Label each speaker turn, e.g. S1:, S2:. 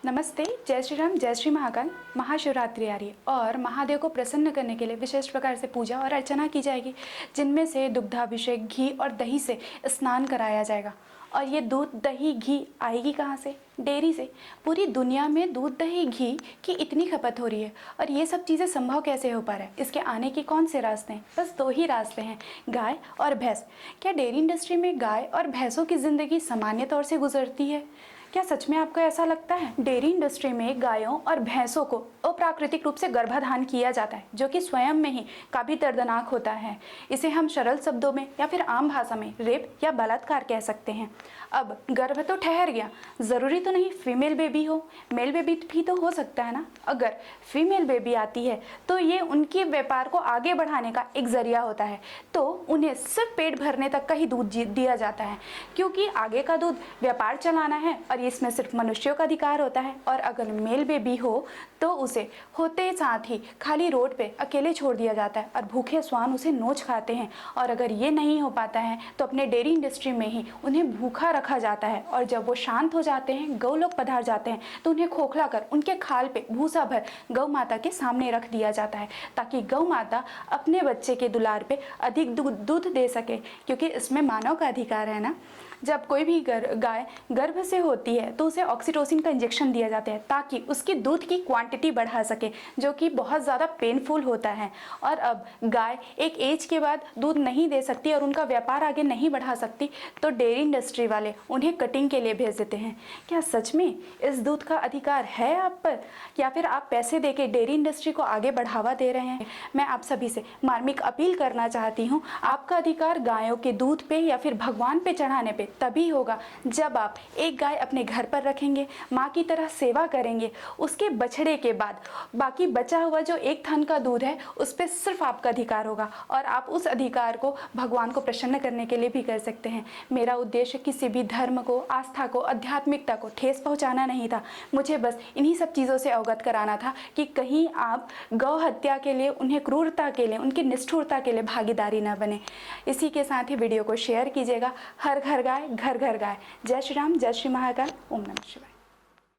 S1: नमस्ते, जय श्री राम, जय श्री महाकाल। महाशिवरात्रि आ रही है और महादेव को प्रसन्न करने के लिए विशेष प्रकार से पूजा और अर्चना की जाएगी, जिनमें से दुग्धाभिषेक, घी और दही से स्नान कराया जाएगा। और ये दूध, दही, घी आएगी कहाँ से? डेयरी से। पूरी दुनिया में दूध, दही, घी की इतनी खपत हो रही है और ये सब चीज़ें संभव कैसे हो पा रहा है? इसके आने के कौन से रास्ते हैं? बस दो ही रास्ते हैं, गाय और भैंस। क्या डेयरी इंडस्ट्री में गाय और भैंसों की ज़िंदगी सामान्य तौर से गुजरती है? क्या सच में आपको ऐसा लगता है? डेयरी इंडस्ट्री में गायों और भैंसों को अप्राकृतिक रूप से गर्भाधान किया जाता है, जो कि स्वयं में ही काफ़ी दर्दनाक होता है। इसे हम सरल शब्दों में या फिर आम भाषा में रेप या बलात्कार कह सकते हैं। अब गर्भ तो ठहर गया, ज़रूरी तो नहीं फीमेल बेबी हो, मेल बेबी भी तो हो सकता है ना। अगर फीमेल बेबी आती है तो ये उनके व्यापार को आगे बढ़ाने का एक जरिया होता है, तो उन्हें सिर्फ पेट भरने तक का ही दूध दिया जाता है, क्योंकि आगे का दूध व्यापार चलाना है और इसमें सिर्फ मनुष्यों का अधिकार होता है। और अगर मेल बेबी हो तो उसे होते साथ ही खाली रोड पे अकेले छोड़ दिया जाता है और भूखे श्वान उसे नोच खाते हैं। और अगर ये नहीं हो पाता है तो अपने डेयरी इंडस्ट्री में ही उन्हें भूखा रखा जाता है और जब वो शांत हो जाते हैं, गौ लोग पधार जाते हैं, तो उन्हें खोखला कर उनके खाल पे भूसा भर गौ माता के सामने रख दिया जाता है, ताकि गौ माता अपने बच्चे के दुलार पे अधिक दूध दे सके, क्योंकि इसमें मानव का अधिकार है ना। जब कोई भी गाय गर्भ से होती है तो उसे ऑक्सीटोसिन का इंजेक्शन दिया जाता है, ताकि उसकी दूध की क्वांटिटी बढ़ा सके, जो कि बहुत ज़्यादा पेनफुल होता है। और अब गाय एक एज के बाद दूध नहीं दे सकती और उनका व्यापार आगे नहीं बढ़ा सकती, तो डेयरी इंडस्ट्री वाले उन्हें कटिंग के लिए भेज देते हैं। क्या सच में इस दूध का अधिकार है आप पर, या फिर आप पैसे देके डेयरी इंडस्ट्री को आगे बढ़ावा दे रहे हैं? मैं आप सभी से मार्मिक अपील करना चाहती हूँ, आपका अधिकार गायों के दूध पे या फिर भगवान पे चढ़ाने पे तभी होगा जब आप एक गाय अपने घर पर रखेंगे, माँ की तरह सेवा करेंगे, उसके बछड़े के बाद बाकी बचा हुआ जो एक थन का दूध है उस पर सिर्फ आपका अधिकार होगा, और आप उस अधिकार को भगवान को प्रसन्न करने के लिए भी कर सकते हैं। मेरा उद्देश्य किसी भी धर्म को, आस्था को, आध्यात्मिकता को ठेस पहुंचाना नहीं था। मुझे बस इन्हीं सब चीज़ों से अवगत कराना था कि कहीं आप गौ हत्या के लिए, उन्हें क्रूरता के लिए, उनकी निष्ठुरता के लिए भागीदारी न बने। इसी के साथ ही वीडियो को शेयर कीजिएगा। हर घर गाय, घर घर गाय। जय श्री राम, जय श्री महाकाल। ओम नमः शिवाय।